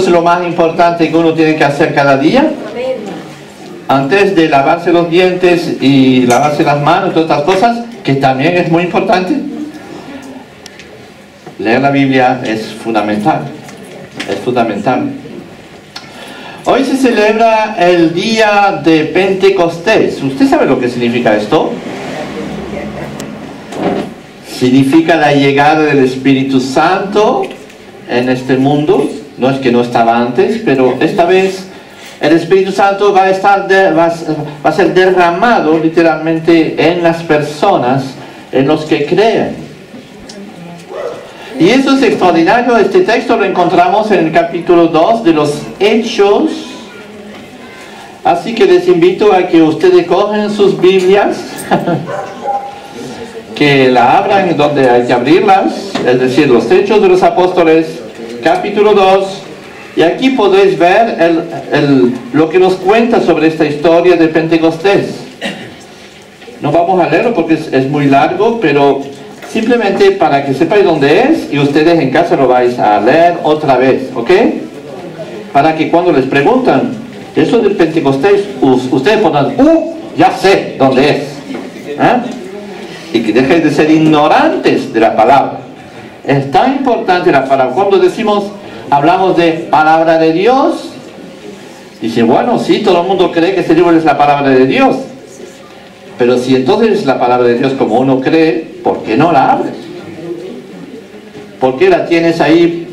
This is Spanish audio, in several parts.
es lo más importante que uno tiene que hacer cada día. Antes de lavarse los dientes y lavarse las manos y todas estas cosas, que también es muy importante, leer la Biblia es fundamental. Es fundamental. Hoy se celebra el día de Pentecostés. ¿Usted sabe lo que significa esto? Significa la llegada del Espíritu Santo en este mundo. No es que no estaba antes, pero esta vez el Espíritu Santo va a ser derramado literalmente en las personas, en los que creen. Y eso es extraordinario. Este texto lo encontramos en el capítulo 2 de los Hechos. Así que les invito a que ustedes cogen sus Biblias, que la abran donde hay que abrirlas, es decir, los Hechos de los Apóstoles, capítulo 2. Y aquí podéis ver lo que nos cuenta sobre esta historia de Pentecostés. No vamos a leerlo porque es muy largo, pero simplemente para que sepáis dónde es, y ustedes en casa lo vais a leer otra vez, ¿ok? Para que cuando les preguntan eso del Pentecostés, ustedes pongan, ya sé dónde es. Y que dejen de ser ignorantes de la palabra. Es tan importante la palabra. Cuando hablamos de palabra de Dios, dice, bueno, sí, todo el mundo cree que este libro es la palabra de Dios. Pero si entonces es la palabra de Dios como uno cree, ¿por qué no la abres? ¿Por qué la tienes ahí,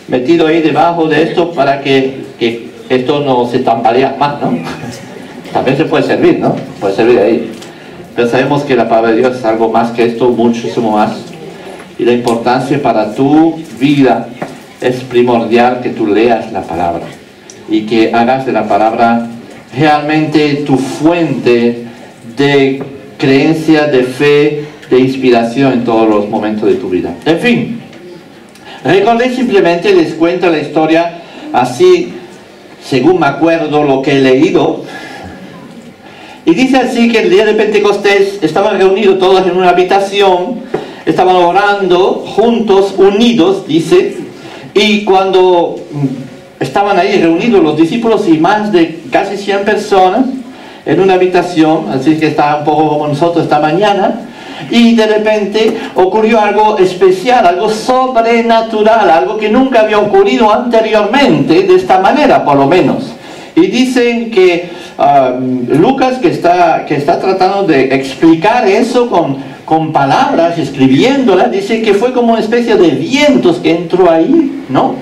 metido ahí debajo de esto para que esto no se tambalea más, ¿no? También se puede servir, ¿no? Puede servir ahí. Pero sabemos que la palabra de Dios es algo más que esto, muchísimo más. Y la importancia para tu vida es primordial que tú leas la palabra. Y que hagas de la palabra realmente tu fuente de creencia, de fe, de inspiración en todos los momentos de tu vida. En fin, recordé simplemente, les cuento la historia así, según me acuerdo lo que he leído. Y dice así que el día de Pentecostés estaban reunidos todos en una habitación, estaban orando juntos, unidos, dice, y cuando estaban ahí reunidos los discípulos y más de casi 100 personas, en una habitación, así que está un poco como nosotros esta mañana, y de repente ocurrió algo especial, algo sobrenatural, algo que nunca había ocurrido anteriormente, de esta manera por lo menos. Y dicen que Lucas, que está tratando de explicar eso con palabras, escribiéndolas, dice que fue como una especie de vientos que entró ahí, ¿no?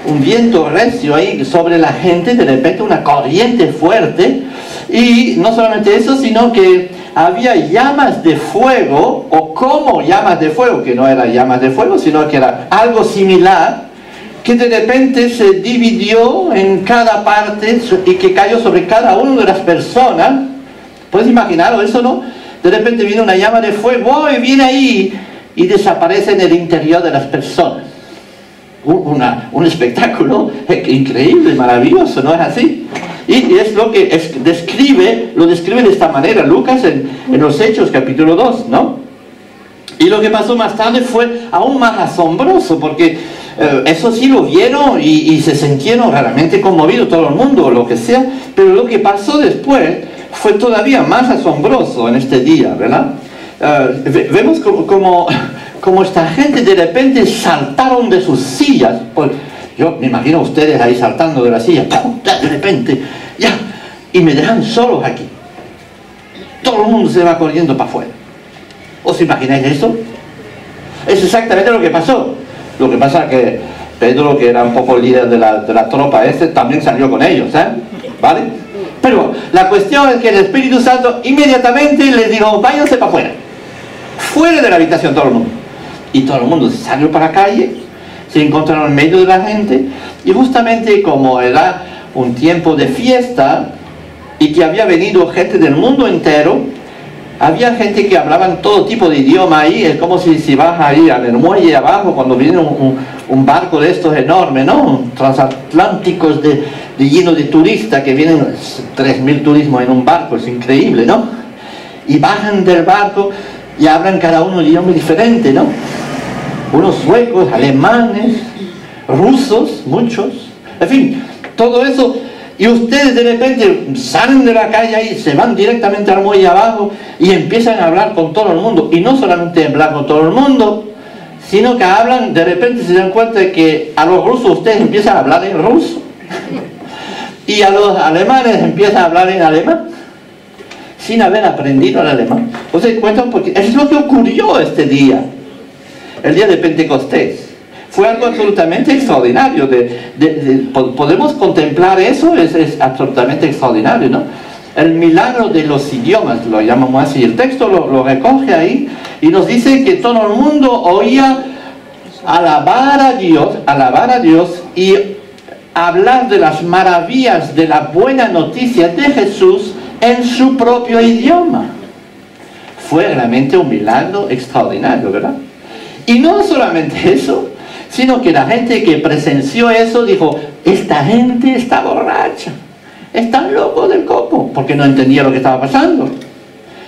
Un viento recio ahí sobre la gente, de repente una corriente fuerte. Y no solamente eso, sino que había llamas de fuego, o como llamas de fuego, que no eran llamas de fuego, sino que era algo similar, que de repente se dividió en cada parte y que cayó sobre cada una de las personas. ¿Puedes imaginarlo eso, no? De repente viene una llama de fuego, y viene ahí y desaparece en el interior de las personas. Un espectáculo increíble, maravilloso, ¿no es así? Y es lo que lo describe de esta manera Lucas en los Hechos capítulo 2, ¿no? Y lo que pasó más tarde fue aún más asombroso, porque eso sí lo vieron y se sintieron realmente conmovidos todo el mundo, o lo que sea, pero lo que pasó después fue todavía más asombroso en este día, ¿verdad? Vemos como esta gente de repente saltaron de sus sillas. Pues, yo me imagino a ustedes ahí saltando de la silla, de repente, ya, y me dejan solos aquí. Todo el mundo se va corriendo para afuera. ¿Os imagináis eso? Es exactamente lo que pasó. Lo que pasa es que Pedro, que era un poco el líder de la tropa también salió con ellos, ¿vale? Pero la cuestión es que el Espíritu Santo inmediatamente les dijo, váyanse para afuera. Fuera de la habitación todo el mundo. Y todo el mundo salió para la calle, se encontraron en medio de la gente, y justamente como era un tiempo de fiesta, y que había venido gente del mundo entero, había gente que hablaban todo tipo de idioma ahí. Es como si vas ahí al muelle abajo, cuando viene un barco de estos enormes, ¿no? Transatlánticos lleno de turistas, que vienen 3.000 turismos en un barco, es increíble, ¿no? Y bajan del barco y hablan cada uno un idioma diferente, ¿no? Unos suecos, alemanes, rusos, muchos, En fin, todo eso. Y ustedes de repente salen de la calle y se van directamente al muelle abajo y empiezan a hablar con todo el mundo. Y no solamente hablar con todo el mundo, sino que hablan, de repente se dan cuenta de que a los rusos ustedes empiezan a hablar en ruso. Y a los alemanes empiezan a hablar en alemán, sin haber aprendido el alemán. ¿Ustedes cuentan? Porque eso es lo que ocurrió este día, el día de Pentecostés. Fue algo absolutamente extraordinario. Podemos contemplar eso, es absolutamente extraordinario, ¿no? El milagro de los idiomas, lo llamamos así. El texto lo recoge ahí y nos dice que todo el mundo oía alabar a Dios y hablar de las maravillas de la buena noticia de Jesús en su propio idioma. Fue realmente un milagro extraordinario, ¿verdad? Y no solamente eso, sino que la gente que presenció eso dijo, esta gente está borracha, están locos del coco, porque no entendía lo que estaba pasando.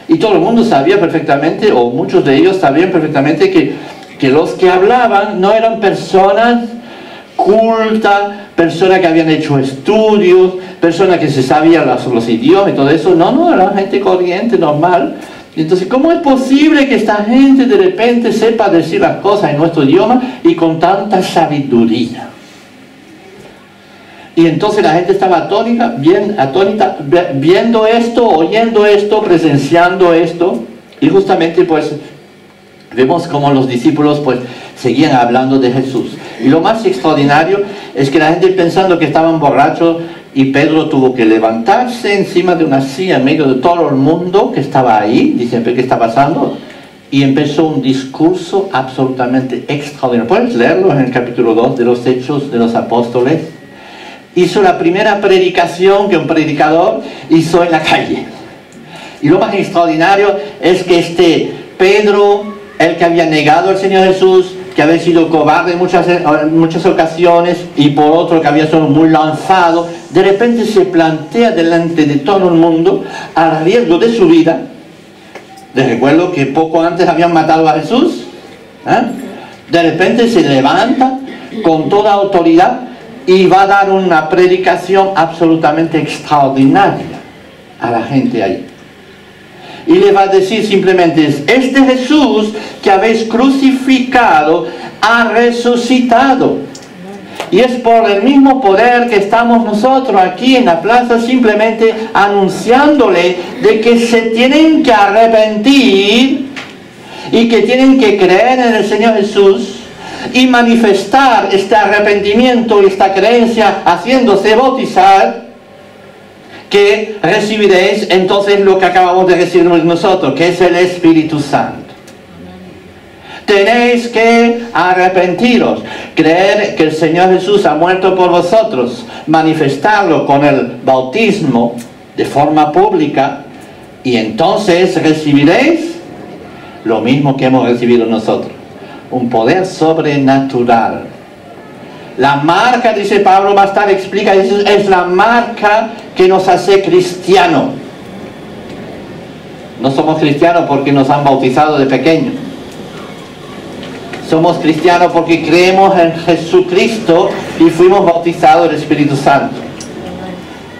Y todo el mundo sabía perfectamente, o muchos de ellos sabían perfectamente que los que hablaban no eran personas cultas, personas que habían hecho estudios, personas que se sabían los idiomas y todo eso. No, era gente corriente, normal. Y entonces, ¿cómo es posible que esta gente de repente sepa decir las cosas en nuestro idioma y con tanta sabiduría? Y entonces la gente estaba atónita, viendo esto, oyendo esto, presenciando esto. Y justamente pues vemos como los discípulos pues seguían hablando de Jesús. Y lo más extraordinario es que la gente pensando que estaban borrachos, y Pedro tuvo que levantarse encima de una silla en medio de todo el mundo que estaba ahí. Dice, ¿qué está pasando? Y empezó un discurso absolutamente extraordinario. Puedes leerlo en el capítulo 2 de los Hechos de los Apóstoles. Hizo la primera predicación que un predicador hizo en la calle. Y lo más extraordinario es que Pedro, el que había negado al Señor Jesús, que había sido cobarde en muchas ocasiones, y por otro que había sido muy lanzado, de repente se plantea delante de todo el mundo, al riesgo de su vida. Les recuerdo que poco antes habían matado a Jesús. De repente se levanta con toda autoridad y va a dar una predicación absolutamente extraordinaria a la gente ahí. Y le va a decir simplemente, este Jesús que habéis crucificado ha resucitado. Y es por el mismo poder que estamos nosotros aquí en la plaza simplemente anunciándole de que se tienen que arrepentir y que tienen que creer en el Señor Jesús y manifestar este arrepentimiento y esta creencia haciéndose bautizar, que recibiréis entonces lo que acabamos de recibir nosotros, que es el Espíritu Santo. Tenéis que arrepentiros, creer que el Señor Jesús ha muerto por vosotros, manifestarlo con el bautismo de forma pública, y entonces recibiréis lo mismo que hemos recibido nosotros, un poder sobrenatural. La marca, dice Pablo más tarde, explica, es la marca que nos hace cristianos. No somos cristianos porque nos han bautizado de pequeños. Somos cristianos porque creemos en Jesucristo y fuimos bautizados del Espíritu Santo.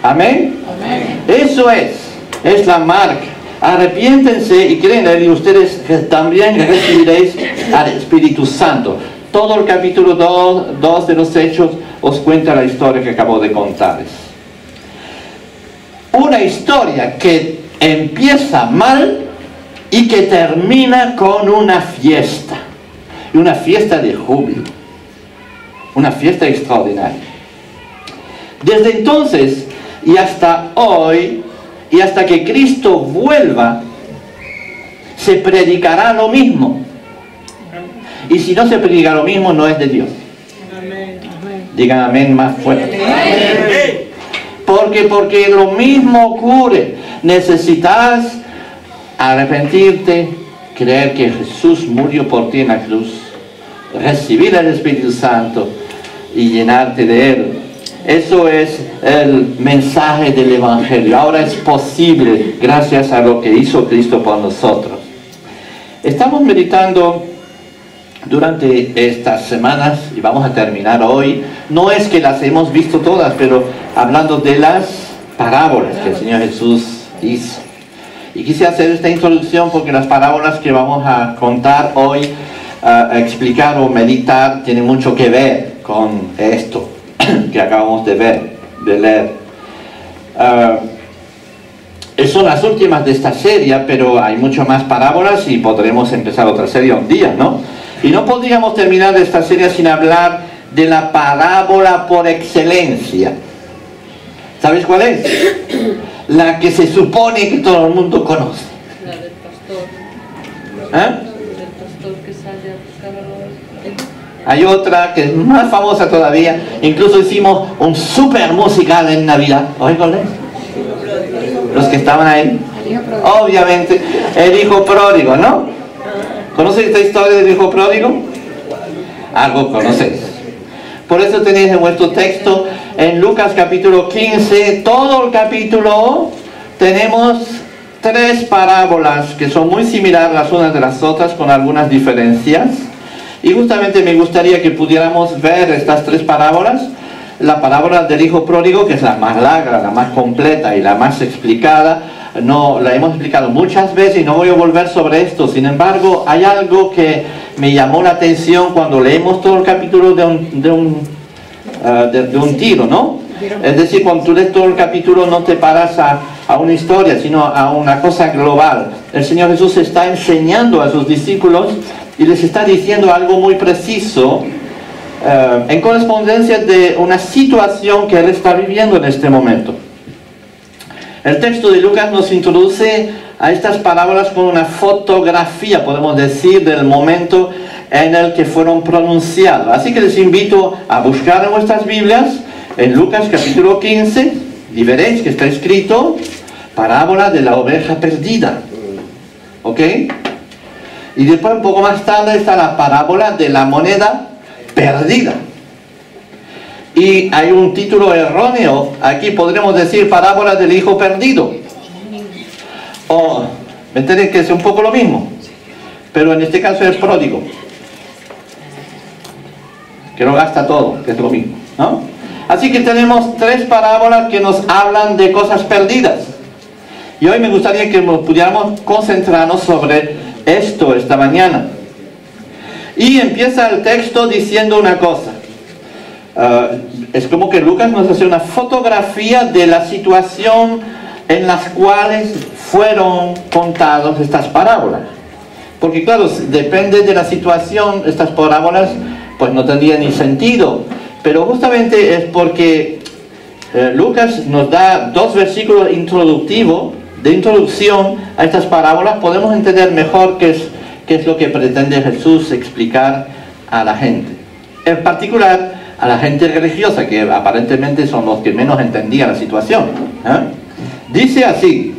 ¿Amén? Amén. Eso es la marca. Arrepiéntense y creen en él, y ustedes también recibiréis al Espíritu Santo. Todo el capítulo 2 de los Hechos os cuenta la historia que acabo de contarles. Una historia que empieza mal y que termina con una fiesta. Y una fiesta de júbilo. Una fiesta extraordinaria. Desde entonces y hasta hoy, y hasta que Cristo vuelva, se predicará lo mismo. Y si no se predica lo mismo, no es de Dios. Amén. Digan amén más fuerte. Amén. Porque lo mismo ocurre. Necesitas arrepentirte, creer que Jesús murió por ti en la cruz, recibir el Espíritu Santo y llenarte de Él. Eso es el mensaje del Evangelio. Ahora es posible gracias a lo que hizo Cristo por nosotros. Estamos meditando durante estas semanas, y vamos a terminar hoy, no es que las hemos visto todas, pero hablando de las parábolas que el Señor Jesús hizo. Y quise hacer esta introducción porque las parábolas que vamos a contar hoy, a explicar o meditar, tienen mucho que ver con esto que acabamos de leer. Son las últimas de esta serie, pero hay mucho más parábolas y podremos empezar otra serie un día, ¿no? Y no podríamos terminar esta serie sin hablar de la parábola por excelencia. ¿Sabes cuál es? La que se supone que todo el mundo conoce. La del pastor. ¿Eh? El pastor que sale a buscar a los... Hay otra que es más famosa todavía. Incluso hicimos un super musical en Navidad. ¿Oye cuál es? Los que estaban ahí. Obviamente, el hijo pródigo, ¿no? ¿Conoces esta historia del hijo pródigo? Algo conocéis. Por eso tenéis en vuestro texto, en Lucas capítulo 15, todo el capítulo, tenemos 3 parábolas que son muy similares las unas de las otras, con algunas diferencias. Y justamente me gustaría que pudiéramos ver estas 3 parábolas. La parábola del hijo pródigo, que es la más larga, la más completa y la más explicada, no la hemos explicado muchas veces y no voy a volver sobre esto. Sin embargo, hay algo que me llamó la atención cuando leemos todo el capítulo de un tiro, ¿no? Es decir, cuando tú lees todo el capítulo no te paras a una historia, sino a una cosa global. El Señor Jesús está enseñando a sus discípulos y les está diciendo algo muy preciso en correspondencia de una situación que Él está viviendo en este momento. El texto de Lucas nos introduce a estas parábolas con una fotografía, podemos decir, del momento en el que fueron pronunciadas. Así que les invito a buscar en vuestras Biblias, en Lucas capítulo 15, y veréis que está escrito, parábola de la oveja perdida. ¿Ok? Y después, un poco más tarde, está la parábola de la moneda perdida. Y hay un título erróneo, aquí podremos decir parábola del hijo perdido. O, ¿me entendéis que es un poco lo mismo? Pero en este caso es pródigo, que lo gasta todo, que es lo mismo, ¿no? Así que tenemos 3 parábolas que nos hablan de cosas perdidas. Y hoy me gustaría que pudiéramos concentrarnos sobre esto esta mañana. Y empieza el texto diciendo una cosa. Es como que Lucas nos hace una fotografía de la situación en las cuales fueron contadas estas parábolas. Porque claro, depende de la situación, estas parábolas pues no tendrían ni sentido. Pero justamente es porque Lucas nos da 2 versículos introductivos, de introducción a estas parábolas. Podemos entender mejor qué es lo que pretende Jesús explicar a la gente. En particular, a la gente religiosa, que aparentemente son los que menos entendían la situación. Dice así: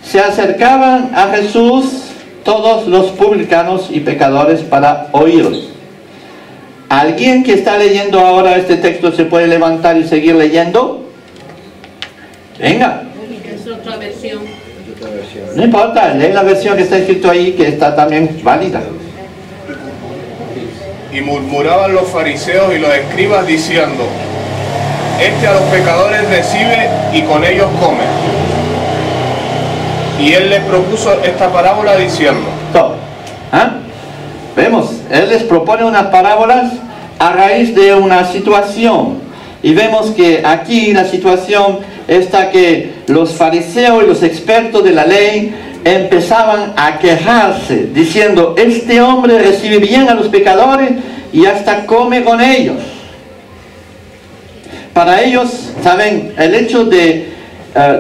se acercaban a Jesús todos los publicanos y pecadores para oírlo. ¿Alguien que está leyendo ahora este texto se puede levantar y seguir leyendo? Venga. Es otra versión. No importa, lee la versión que está escrito ahí, que está también válida. Y murmuraban los fariseos y los escribas diciendo: este a los pecadores recibe y con ellos come. Y él les propuso esta parábola diciendo. Vemos, él les propone unas parábolas a raíz de una situación. Y vemos que aquí la situación está que los fariseos y los expertos de la ley empezaban a quejarse, diciendo: este hombre recibe bien a los pecadores y hasta come con ellos. Para ellos, ¿saben? El hecho de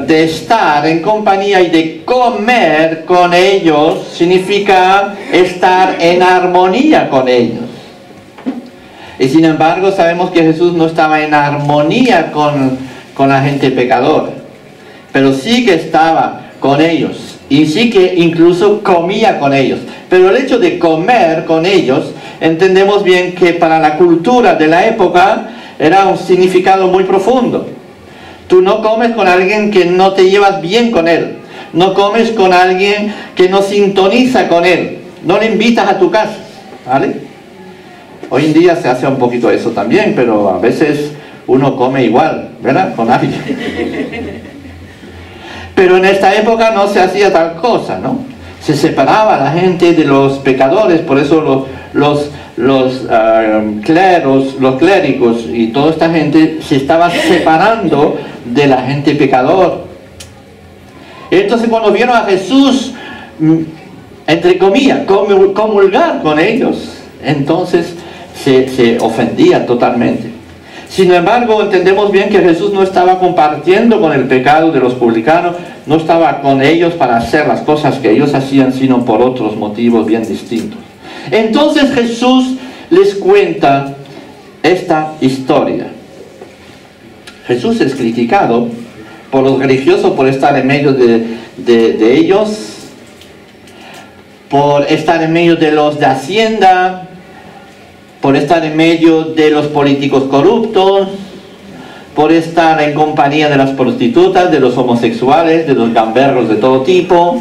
estar en compañía y de comer con ellos significa estar en armonía con ellos. Y sin embargo sabemos que Jesús no estaba en armonía con la gente pecadora, pero sí que estaba con ellos y sí que incluso comía con ellos. Pero el hecho de comer con ellos, entendemos bien que para la cultura de la época era un significado muy profundo. Tú no comes con alguien que no te llevas bien con él, no comes con alguien que no sintoniza con él, no le invitas a tu casa. ¿vale? Hoy en día se hace un poquito eso también, pero a veces uno come igual, ¿verdad? Con alguien. Pero en esta época no se hacía tal cosa, ¿no? Se separaba a la gente de los pecadores, por eso los clérigos y toda esta gente se estaba separando de la gente pecador. Entonces cuando vieron a Jesús, entre comillas, comulgar con ellos, entonces se ofendía totalmente. Sin embargo, entendemos bien que Jesús no estaba compartiendo con el pecado de los publicanos, no estaba con ellos para hacer las cosas que ellos hacían, sino por otros motivos bien distintos. Entonces Jesús les cuenta esta historia. Jesús es criticado por los religiosos por estar en medio de ellos, por estar en medio de los de Hacienda, por estar en medio de los políticos corruptos, por estar en compañía de las prostitutas, de los homosexuales, de los gamberros de todo tipo,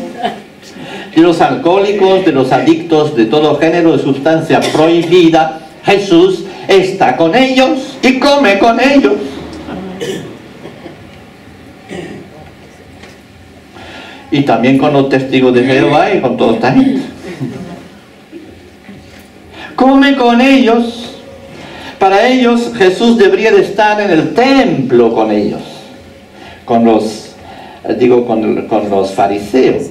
de los alcohólicos, de los adictos de todo género de sustancia prohibida. Jesús está con ellos y come con ellos. Y también con los testigos de Jehová y con toda esta gente. Come con ellos. Para ellos Jesús debería de estar en el templo con ellos, con los fariseos.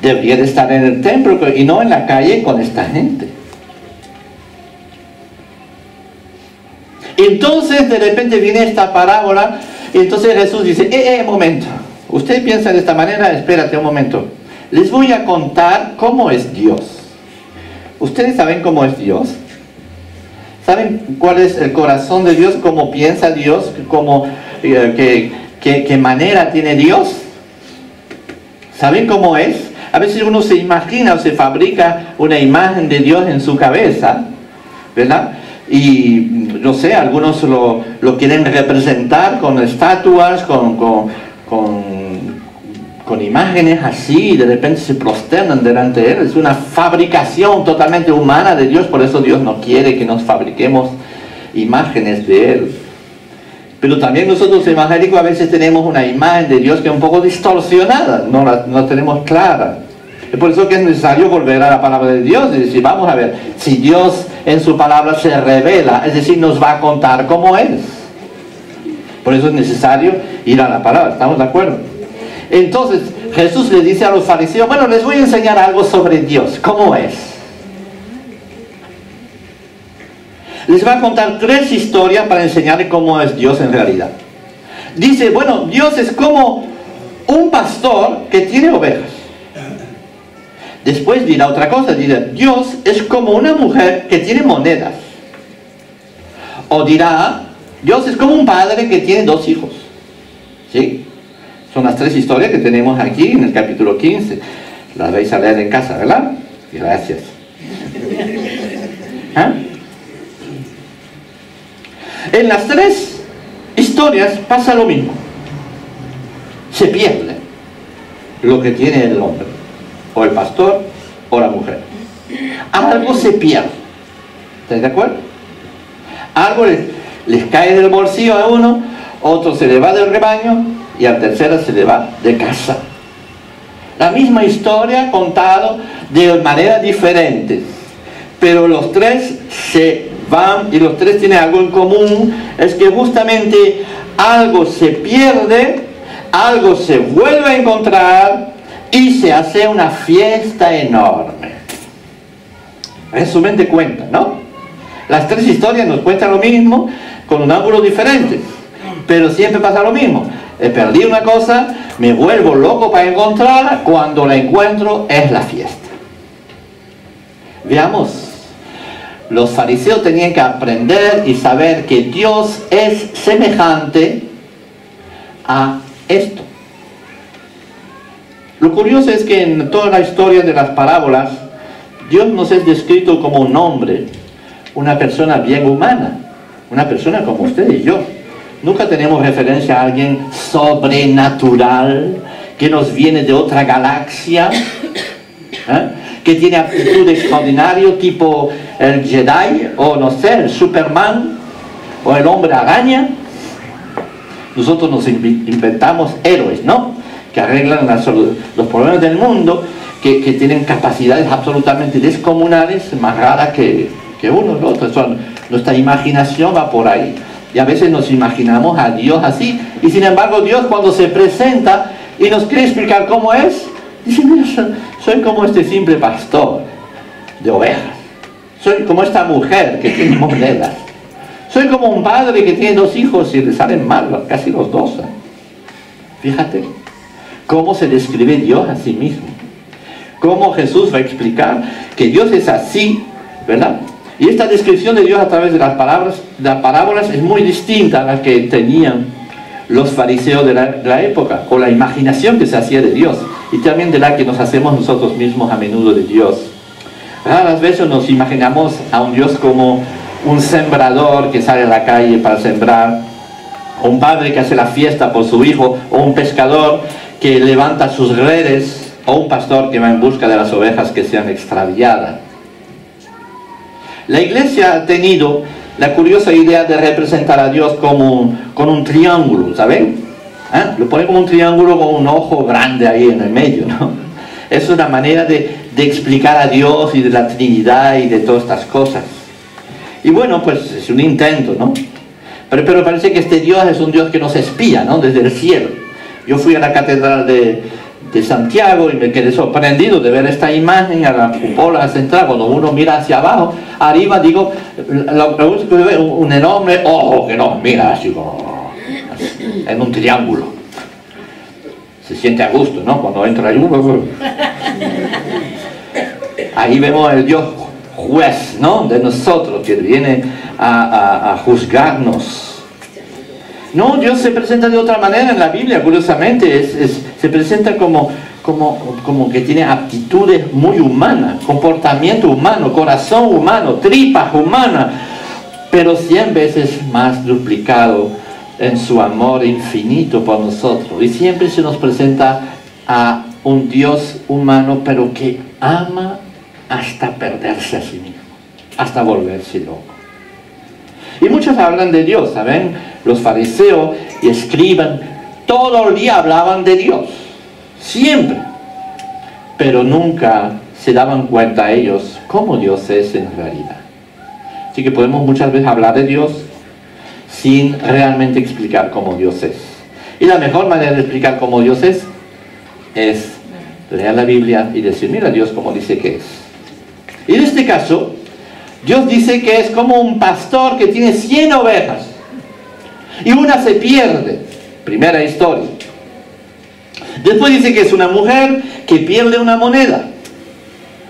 Debería de estar en el templo y no en la calle con esta gente. Entonces de repente viene esta parábola y entonces Jesús dice, momento, usted piensa de esta manera, espérate un momento, les voy a contar cómo es Dios. ¿Ustedes saben cómo es Dios? ¿Saben cuál es el corazón de Dios? ¿Cómo piensa Dios? ¿Qué manera tiene Dios? ¿Saben cómo es? A veces uno se imagina o se fabrica una imagen de Dios en su cabeza, ¿verdad? Y no sé, algunos lo quieren representar con estatuas, con imágenes así, y de repente se prosternan delante de Él. Es una fabricación totalmente humana de Dios, por eso Dios no quiere que nos fabriquemos imágenes de Él. Pero también nosotros evangélicos a veces tenemos una imagen de Dios que es un poco distorsionada, no la tenemos clara. Es por eso que es necesario volver a la palabra de Dios y decir, vamos a ver, si Dios en su palabra se revela, es decir, nos va a contar cómo es. Por eso es necesario ir a la palabra, ¿estamos de acuerdo? Entonces Jesús le dice a los fariseos, bueno, les voy a enseñar algo sobre Dios, ¿cómo es? Les va a contar 3 historias para enseñarles cómo es Dios en realidad. Dice, bueno, Dios es como un pastor que tiene ovejas. Después dirá otra cosa, dirá, Dios es como una mujer que tiene monedas. O dirá, Dios es como un padre que tiene 2 hijos. ¿Sí? Son las 3 historias que tenemos aquí en el capítulo 15. Las vais a leer en casa, ¿verdad? Gracias. ¿Ah? En las 3 historias pasa lo mismo. Se pierde lo que tiene el hombre, o el pastor, o la mujer. Algo se pierde. ¿Estáis de acuerdo? Algo les cae del bolsillo a uno, otro se le va del rebaño, y al tercero se le va de casa. La misma historia contada de maneras diferentes, pero los 3 se van y los 3 tienen algo en común, es que justamente algo se pierde, algo se vuelve a encontrar y se hace una fiesta enorme. Resumen de cuentas, ¿no? Las 3 historias nos cuentan lo mismo con un ángulo diferente, pero siempre pasa lo mismo. Perdí una cosa, me vuelvo loco para encontrarla, cuando la encuentro es la fiesta. Veamos, los fariseos tenían que aprender y saber que Dios es semejante a esto. Lo curioso es que en toda la historia de las parábolas, Dios nos es descrito como un hombre, una persona bien humana, una persona como usted y yo. Nunca tenemos referencia a alguien sobrenatural, que nos viene de otra galaxia, que tiene aptitud extraordinaria, tipo el Jedi, o no sé, el Superman, o el hombre araña. Nosotros nos inventamos héroes, ¿no? Que arreglan los problemas del mundo, que tienen capacidades absolutamente descomunales, más raras que uno o otro. Nuestra imaginación va por ahí. Y a veces nos imaginamos a Dios así. Y sin embargo Dios, cuando se presenta y nos quiere explicar cómo es, dice: mira, soy como este simple pastor de ovejas. Soy como esta mujer que tiene monedas. Soy como un padre que tiene 2 hijos y le salen mal casi los 2. Fíjate cómo se describe Dios a sí mismo. Cómo Jesús va a explicar que Dios es así, ¿verdad? Y esta descripción de Dios a través de las parábolas es muy distinta a la que tenían los fariseos de la época, o la imaginación que se hacía de Dios, y también de la que nos hacemos nosotros mismos a menudo de Dios. Raras veces nos imaginamos a un Dios como un sembrador que sale a la calle para sembrar, o un padre que hace la fiesta por su hijo, o un pescador que levanta sus redes, o un pastor que va en busca de las ovejas que se han extraviado. La Iglesia ha tenido la curiosa idea de representar a Dios con un triángulo, ¿saben? Lo pone como un triángulo con un ojo grande ahí en el medio, ¿no? Es una manera de explicar a Dios y de la Trinidad y de todas estas cosas. Y bueno, pues es un intento, ¿no? Pero parece que este Dios es un Dios que nos espía, ¿no? Desde el cielo. Yo fui a la catedral de Santiago y me quedé sorprendido de ver esta imagen a la cupola central. Cuando uno mira hacia abajo, arriba, digo, lo único que veo es un enorme ojo que nos mira así como en un triángulo. Se siente a gusto, ¿no? Cuando entra ahí, ahí vemos el Dios juez, ¿no? De nosotros, que viene a juzgarnos. No, Dios se presenta de otra manera en la Biblia, curiosamente. Se presenta como que tiene aptitudes muy humanas, comportamiento humano, corazón humano, tripas humanas, pero 100 veces más duplicado en su amor infinito por nosotros. Y siempre se nos presenta a un Dios humano, pero que ama hasta perderse a sí mismo, hasta volverse loco. Y muchos hablan de Dios, ¿saben? Los fariseos y escriban todo el día hablaban de Dios, siempre, pero nunca se daban cuenta ellos cómo Dios es en realidad. Así que podemos muchas veces hablar de Dios sin realmente explicar cómo Dios es. Y la mejor manera de explicar cómo Dios es leer la Biblia y decir: mira Dios cómo dice que es. Y en este caso, Dios dice que es como un pastor que tiene 100 ovejas y una se pierde. Primera historia. Después dice que es una mujer que pierde una moneda.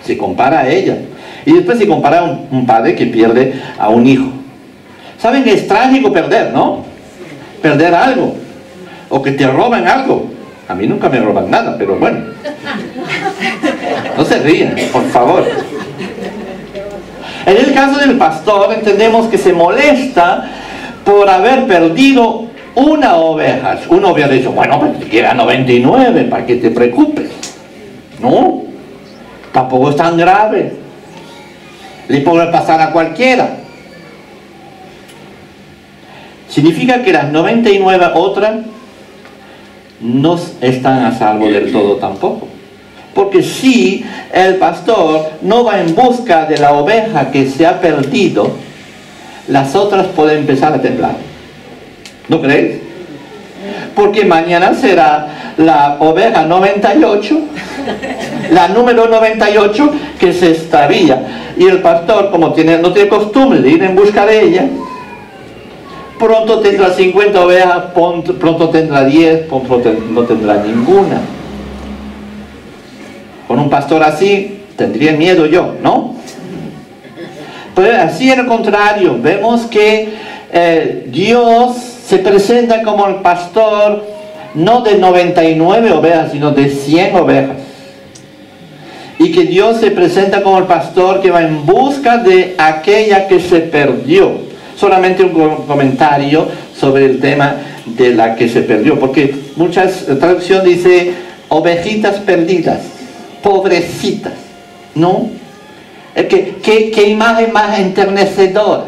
Se compara a ella. Y después se compara a un padre que pierde a un hijo. ¿Saben que es trágico perder, no? Perder algo. O que te roban algo. A mí nunca me roban nada, pero bueno. No se ríen, por favor. En el caso del pastor, entendemos que se molesta por haber perdido una oveja. Uno hubiera dicho: bueno, pues te queda 99, ¿para qué te preocupes? No, tampoco es tan grave. Le puede pasar a cualquiera. Significa que las 99 otras no están a salvo del todo tampoco. Porque si el pastor no va en busca de la oveja que se ha perdido, las otras pueden empezar a temblar. ¿No creéis? Porque mañana será la oveja 98, la número 98 que se extravía. Y el pastor, como no tiene costumbre de ir en busca de ella, pronto tendrá 50 ovejas, pronto tendrá 10, pronto no tendrá ninguna. Con un pastor así, tendría miedo yo, ¿no? Pero así en el contrario, vemos que Dios se presenta como el pastor no de 99 ovejas, sino de 100 ovejas. Y que Dios se presenta como el pastor que va en busca de aquella que se perdió. Solamente un comentario sobre el tema de la que se perdió, porque muchas traducciones dice ovejitas perdidas, pobrecitas. ¿no? ¿Qué imagen más enternecedora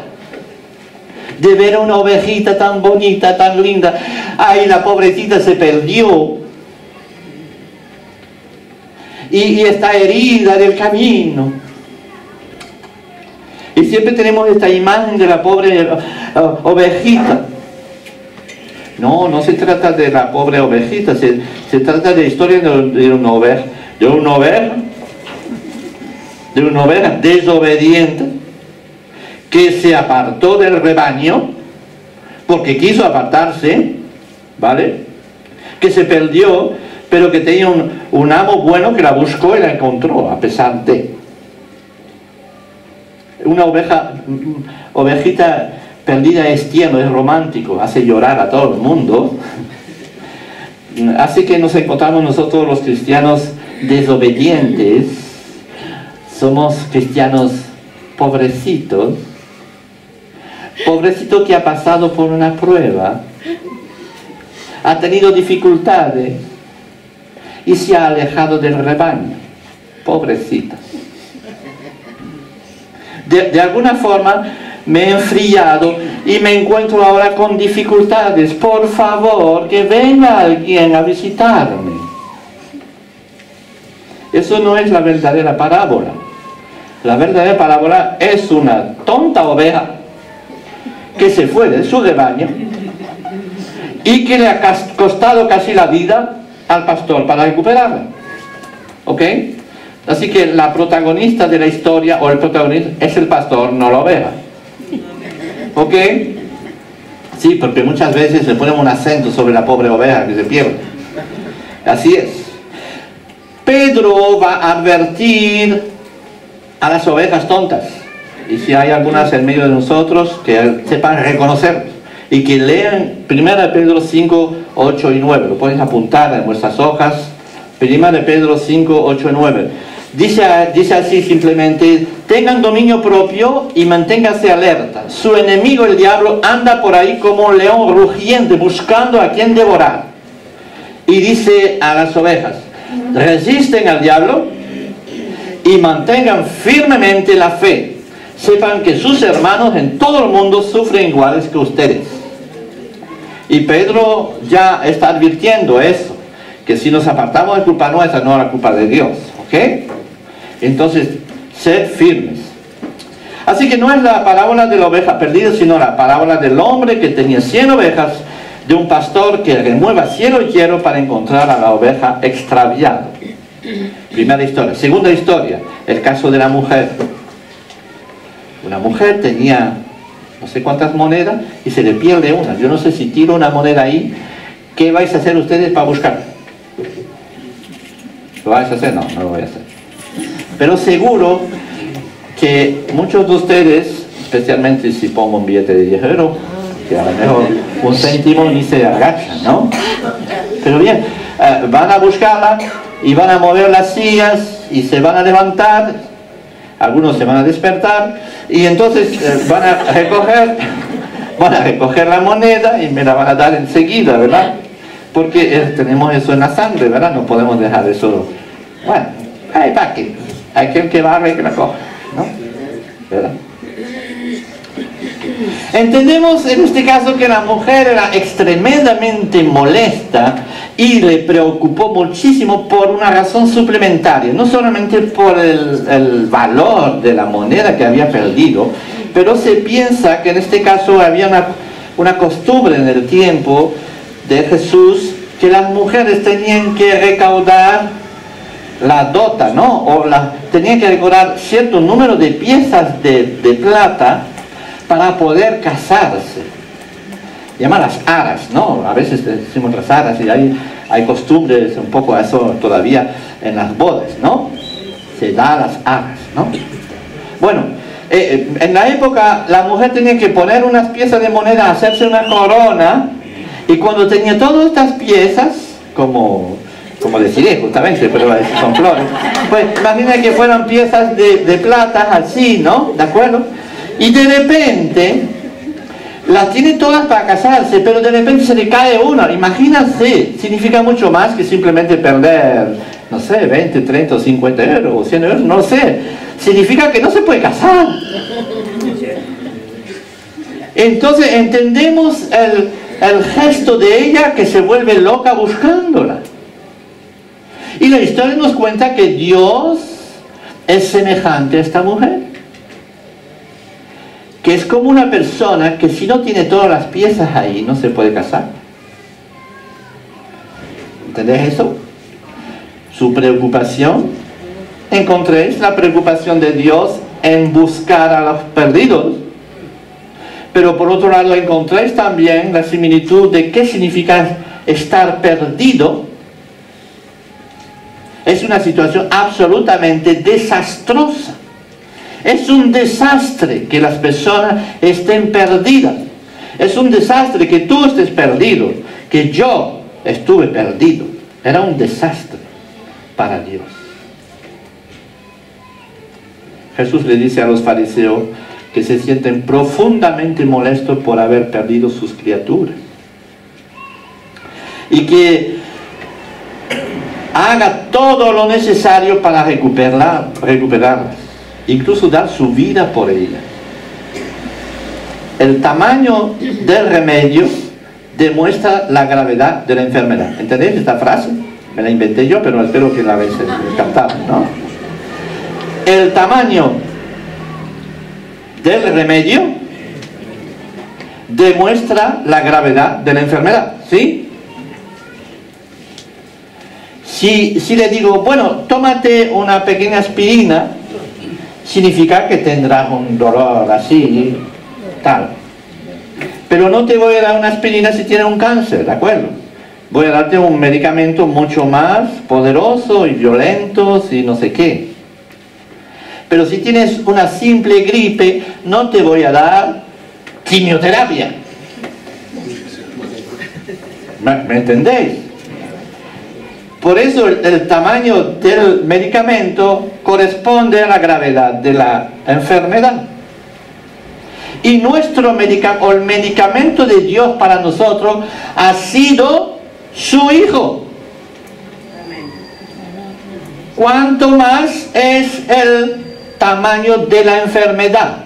de ver una ovejita tan bonita, tan linda? Ay, la pobrecita se perdió y está herida del camino. Y siempre tenemos esta imagen de la pobre ovejita. No se trata de la pobre ovejita, se trata de la historia de una oveja desobediente que se apartó del rebaño porque quiso apartarse, ¿vale? Que se perdió, pero que tenía un amo bueno que la buscó y la encontró a pesar de. Una ovejita perdida es tierno, es romántico, hace llorar a todo el mundo. Así que nos encontramos nosotros los cristianos desobedientes. Somos cristianos pobrecitos. Pobrecito que ha pasado por una prueba, ha tenido dificultades y se ha alejado del rebaño. Pobrecita. De alguna forma me he enfriado y me encuentro ahora con dificultades. Por favor, que venga alguien a visitarme. Eso no es la verdadera parábola. La verdadera parábola es una tonta oveja que se fue de su rebaño y que le ha costado casi la vida al pastor para recuperarla. ¿Ok? Así que la protagonista de la historia, o el protagonista, es el pastor, no la oveja. ¿Ok? Sí, porque muchas veces se pone un acento sobre la pobre oveja que se pierde. Así es. Pedro va a advertir a las ovejas tontas. Y si hay algunas en medio de nosotros, que sepan reconocer. Y que lean 1 Pedro 5, 8 y 9. Lo pueden apuntar en vuestras hojas. 1 Pedro 5, 8 y 9. Dice así simplemente: tengan dominio propio y manténganse alerta. Su enemigo, el diablo, anda por ahí como un león rugiente buscando a quien devorar. Y dice a las ovejas: resisten al diablo y mantengan firmemente la fe. Sepan que sus hermanos en todo el mundo sufren iguales que ustedes. Y Pedro ya está advirtiendo eso, que si nos apartamos es culpa nuestra, no la culpa de Dios. ¿Ok? Entonces, sed firmes. Así que no es la parábola de la oveja perdida, sino la parábola del hombre que tenía 100 ovejas, de un pastor que remueva cielo y tierra para encontrar a la oveja extraviada. Primera historia. Segunda historia, el caso de la mujer. Una mujer tenía no sé cuántas monedas y se le pierde una. Yo no sé si tiro una moneda ahí, ¿qué vais a hacer ustedes para buscarla? ¿Lo vais a hacer? No, no lo voy a hacer. Pero seguro que muchos de ustedes, especialmente si pongo un billete de 10 euros, que a lo mejor un céntimo ni se agacha, ¿no? Pero bien, van a buscarla y van a mover las sillas y se van a levantar, algunos se van a despertar y entonces van a recoger la moneda y me la van a dar enseguida, ¿verdad? Porque tenemos eso en la sangre, ¿verdad? No podemos dejar eso. Bueno, hay paquete, hay quien que va y que la coge, ¿no? ¿Verdad? Entendemos en este caso que la mujer era extremadamente molesta y le preocupó muchísimo por una razón suplementaria, no solamente por el valor de la moneda que había perdido, pero se piensa que en este caso había una costumbre en el tiempo de Jesús que las mujeres tenían que recaudar la dota, ¿no? O tenían que recaudar cierto número de piezas de plata para poder casarse. Llaman las aras, ¿no? A veces decimos las aras y hay costumbres un poco a eso todavía en las bodas, ¿no? Se da las aras, ¿no? Bueno, en la época la mujer tenía que poner unas piezas de moneda, hacerse una corona, y cuando tenía todas estas piezas, como deciré justamente, pero son flores, pues imagina que fueran piezas de plata así, ¿no? ¿De acuerdo? Y de repente las tiene todas para casarse, pero de repente se le cae una. Imagínense, significa mucho más que simplemente perder no sé, 20, 30 o 50 euros o 100 euros, no lo sé, significa que no se puede casar. Entonces entendemos el gesto de ella, que se vuelve loca buscándola. Y la historia nos cuenta que Dios es semejante a esta mujer, que es como una persona que si no tiene todas las piezas ahí, no se puede casar. ¿Entendés eso? Su preocupación, encontréis la preocupación de Dios en buscar a los perdidos, pero por otro lado encontréis también la similitud de qué significa estar perdido. Es una situación absolutamente desastrosa. Es un desastre que las personas estén perdidas. Es un desastre que tú estés perdido, que yo estuve perdido. Era un desastre para Dios. Jesús le dice a los fariseos que se sienten profundamente molestos por haber perdido sus criaturas. Y que haga todo lo necesario para recuperarlas. Incluso dar su vida por ellas. El tamaño del remedio demuestra la gravedad de la enfermedad. ¿Entendéis esta frase? Me la inventé yo, pero espero que la habéis captado, ¿no? El tamaño del remedio demuestra la gravedad de la enfermedad, ¿sí? Si le digo, bueno, tómate una pequeña aspirina, significa que tendrás un dolor así, tal. Pero no te voy a dar una aspirina si tienes un cáncer, ¿de acuerdo? Voy a darte un medicamento mucho más poderoso y violento y no sé qué. Pero si tienes una simple gripe, no te voy a dar quimioterapia. ¿Me entendéis? Por eso el tamaño del medicamento corresponde a la gravedad de la enfermedad. Y el medicamento de Dios para nosotros ha sido su Hijo. ¿Cuánto más es el tamaño de la enfermedad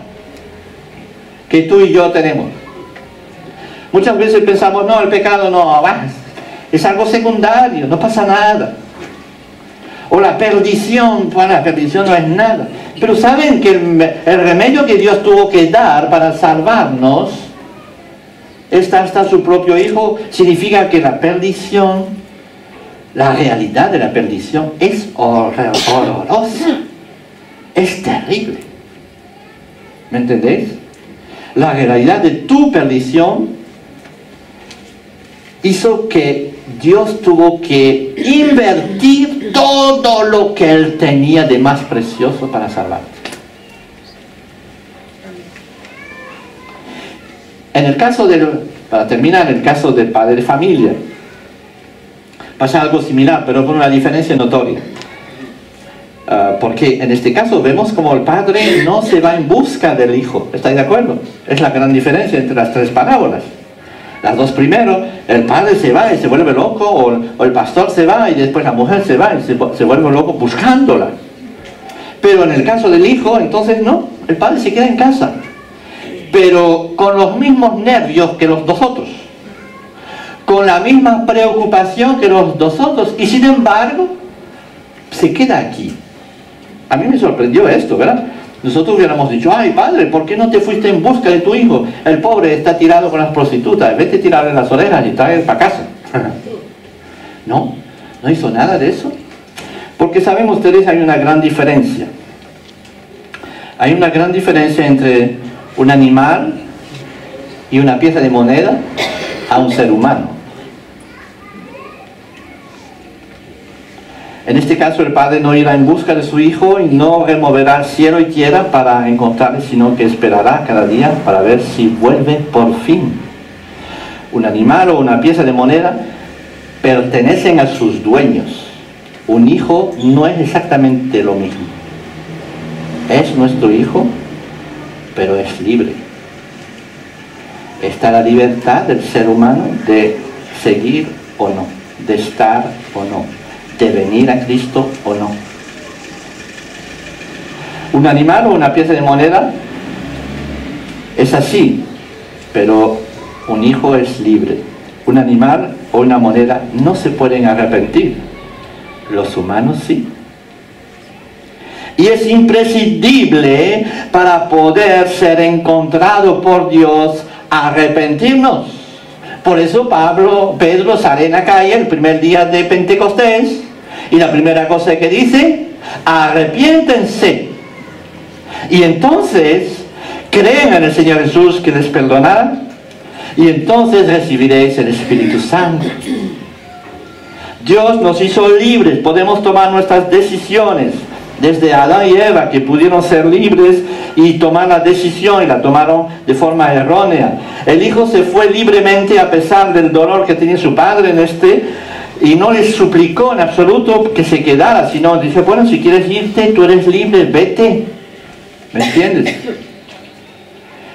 que tú y yo tenemos? Muchas veces pensamos, no, el pecado no, es algo secundario, no pasa nada. O la perdición, bueno, la perdición no es nada. Pero saben que el remedio que Dios tuvo que dar para salvarnos, hasta su propio Hijo, significa que la perdición, la realidad de la perdición es horrorosa, es terrible. ¿Me entendéis? La realidad de tu perdición hizo que Dios tuvo que invertir todo lo que Él tenía de más precioso para salvarte. En el caso para terminar, en el caso del padre de familia, pasa algo similar, pero con una diferencia notoria. Porque en este caso vemos como el padre no se va en busca del hijo. ¿Estáis de acuerdo? Es la gran diferencia entre las tres parábolas. Las dos primero, el padre se va y se vuelve loco, o el pastor se va y después la mujer se va y se vuelve loco buscándola. Pero en el caso del hijo, entonces no, el padre se queda en casa, pero con los mismos nervios que los dos otros, con la misma preocupación que los dos otros, y sin embargo, se queda aquí. A mí me sorprendió esto, ¿verdad? Nosotros hubiéramos dicho, ay padre, ¿por qué no te fuiste en busca de tu hijo? El pobre está tirado con las prostitutas, vete a tirarle las orejas y tráele para casa. No hizo nada de eso. Porque saben ustedes, hay una gran diferencia. Hay una gran diferencia entre un animal y una pieza de moneda a un ser humano. En este caso el padre no irá en busca de su hijo y no removerá cielo y tierra para encontrarle, sino que esperará cada día para ver si vuelve por fin. Un animal o una pieza de moneda pertenecen a sus dueños. Un hijo no es exactamente lo mismo. Es nuestro hijo, pero es libre. Está la libertad del ser humano de seguir o no, de estar o no, de venir a Cristo o no. Un animal o una pieza de moneda es así, pero un hijo es libre. Un animal o una moneda no se pueden arrepentir. Los humanos sí. Y es imprescindible para poder ser encontrado por Dios arrepentirnos. Por eso Pedro sale en la calle el primer día de Pentecostés y la primera cosa que dice: arrepiéntense. Y entonces creen en el Señor Jesús que les perdonará, y entonces recibiréis el Espíritu Santo. Dios nos hizo libres, podemos tomar nuestras decisiones. Desde Adán y Eva, que pudieron ser libres y tomar la decisión, y la tomaron de forma errónea. El hijo se fue libremente a pesar del dolor que tenía su padre y no le suplicó en absoluto que se quedara, sino dice: bueno, si quieres irte, tú eres libre, vete. ¿Me entiendes?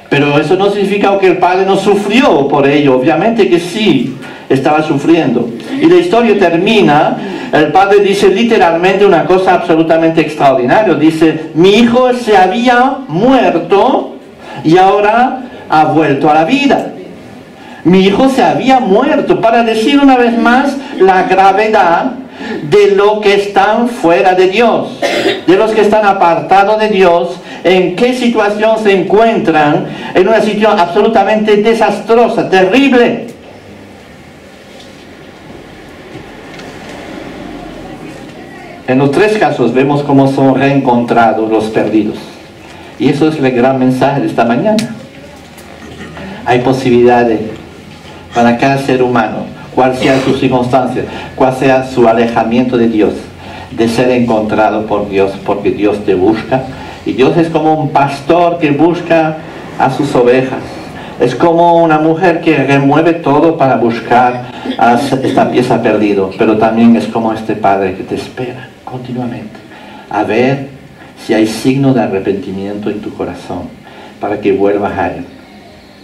Pero eso no significa que el padre no sufrió por ello. Obviamente que sí, estaba sufriendo. Y la historia termina, el padre dice literalmente una cosa absolutamente extraordinaria. Dice: mi hijo se había muerto y ahora ha vuelto a la vida. Mi hijo se había muerto, para decir una vez más la gravedad de los que están fuera de Dios, de los que están apartados de Dios, en qué situación se encuentran, en una situación absolutamente desastrosa, terrible. En los tres casos vemos cómo son reencontrados los perdidos. Y eso es el gran mensaje de esta mañana. Hay posibilidades para cada ser humano, cual sea su circunstancia, cual sea su alejamiento de Dios, de ser encontrado por Dios, porque Dios te busca. Y Dios es como un pastor que busca a sus ovejas. Es como una mujer que remueve todo para buscar a esta pieza perdida. Pero también es como este padre que te espera continuamente a ver si hay signo de arrepentimiento en tu corazón, para que vuelvas a él.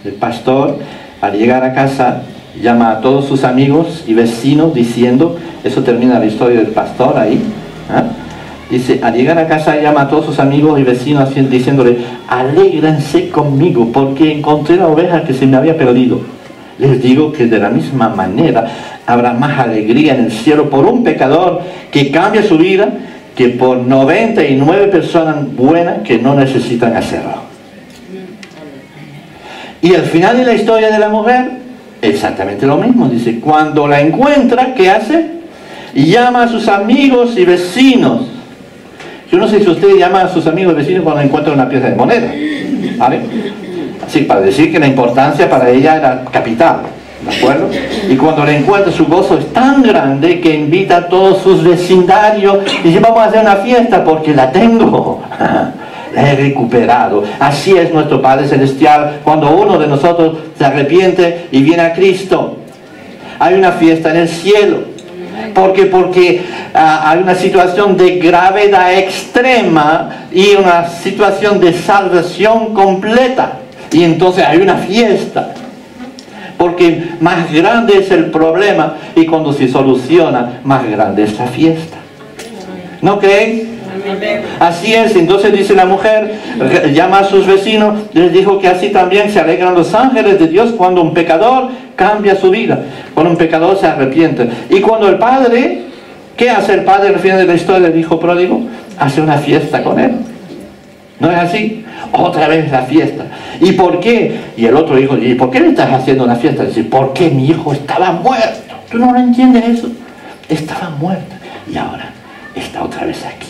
El pastor, al llegar a casa, llama a todos sus amigos y vecinos diciendo, eso termina la historia del pastor ahí, dice: al llegar a casa llama a todos sus amigos y vecinos diciéndole: alégrense conmigo porque encontré la oveja que se me había perdido. Les digo que de la misma manera habrá más alegría en el cielo por un pecador que cambia su vida que por 99 personas buenas que no necesitan hacerlo. Y al final de la historia de la mujer, exactamente lo mismo. Dice: cuando la encuentra, ¿qué hace? Llama a sus amigos y vecinos. Yo no sé si usted llama a sus amigos y vecinos cuando encuentra una pieza de moneda, ¿vale? Así, para decir que la importancia para ella era capital, ¿de acuerdo? Y cuando la encuentra, su gozo es tan grande que invita a todos sus vecindarios y dice: vamos a hacer una fiesta porque la tengo. La he recuperado. Así es nuestro Padre Celestial cuando uno de nosotros se arrepiente y viene a Cristo. Hay una fiesta en el cielo. Porque hay una situación de gravedad extrema y una situación de salvación completa. Y entonces hay una fiesta. Porque más grande es el problema y cuando se soluciona, más grande es la fiesta. ¿No creéis? Así es. Entonces dice la mujer, llama a sus vecinos, les dijo que así también se alegran los ángeles de Dios cuando un pecador cambia su vida, cuando un pecador se arrepiente. Y cuando el padre, ¿qué hace el padre al final de la historia del hijo pródigo? Hace una fiesta con él. ¿No es así? Otra vez la fiesta. ¿Y por qué? Y el otro hijo dice: ¿y por qué le estás haciendo una fiesta? Dice: porque mi hijo estaba muerto. ¿Tú no lo entiendes eso? Estaba muerto y ahora está otra vez aquí.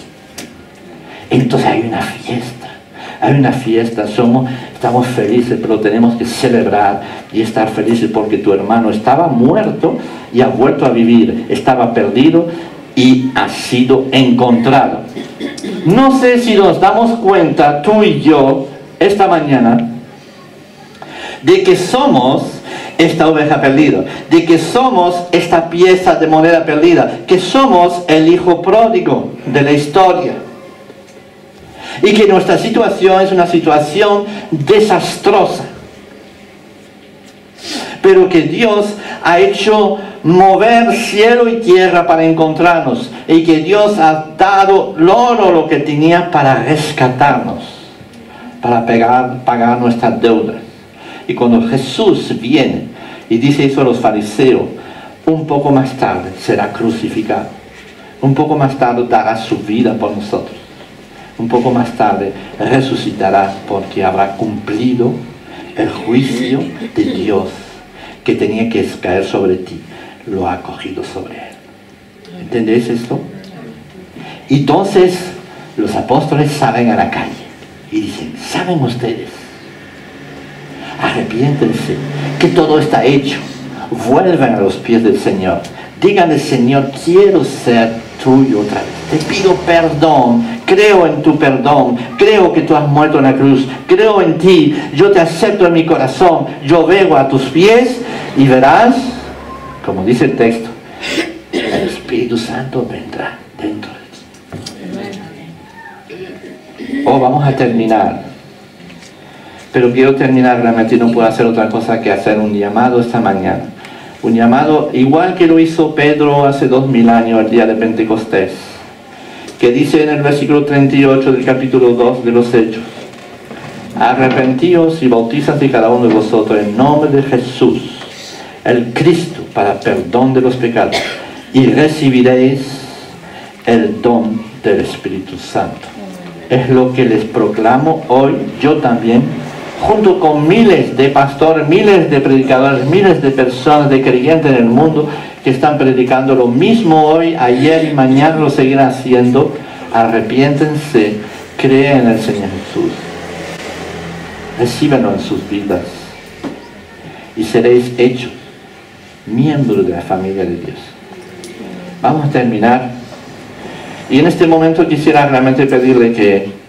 Entonces hay una fiesta, estamos felices, pero tenemos que celebrar y estar felices porque tu hermano estaba muerto y ha vuelto a vivir, estaba perdido y ha sido encontrado. No sé si nos damos cuenta, tú y yo, esta mañana, de que somos esta oveja perdida, de que somos esta pieza de moneda perdida, que somos el hijo pródigo de la historia. Y que nuestra situación es una situación desastrosa. Pero que Dios ha hecho mover cielo y tierra para encontrarnos, y que Dios ha dado lo que tenía para rescatarnos, para pagar nuestras deudas. Y cuando Jesús viene y dice eso a los fariseos, un poco más tarde será crucificado, un poco más tarde dará su vida por nosotros, un poco más tarde resucitará, porque habrá cumplido el juicio de Dios que tenía que caer sobre ti, lo ha cogido sobre él. ¿Entendéis esto? Entonces los apóstoles salen a la calle y dicen, ¿saben ustedes? Arrepiéntense, que todo está hecho. Vuelvan a los pies del Señor. Díganle, Señor, quiero ser tuyo otra vez. Te pido perdón. Creo en tu perdón. Creo que tú has muerto en la cruz. Creo en ti. Yo te acepto en mi corazón. Yo vengo a tus pies y verás, como dice el texto, el Espíritu Santo vendrá dentro de ti. Oh, vamos a terminar. Pero quiero terminar realmente y no puedo hacer otra cosa que hacer un llamado esta mañana. Un llamado igual que lo hizo Pedro hace 2000 años, el día de Pentecostés. Que dice en el versículo 38 del capítulo 2 de los Hechos: arrepentíos y bautizaos cada uno de vosotros en nombre de Jesús, el Cristo, para perdón de los pecados, y recibiréis el don del Espíritu Santo. Es lo que les proclamo hoy, yo también, junto con miles de pastores, miles de predicadores, miles de personas, de creyentes en el mundo, que están predicando lo mismo hoy, ayer y mañana lo seguirán haciendo. Arrepiéntense, creen en el Señor Jesús, recíbanlo en sus vidas y seréis hechos miembros de la familia de Dios. Vamos a terminar, y en este momento quisiera realmente pedirle que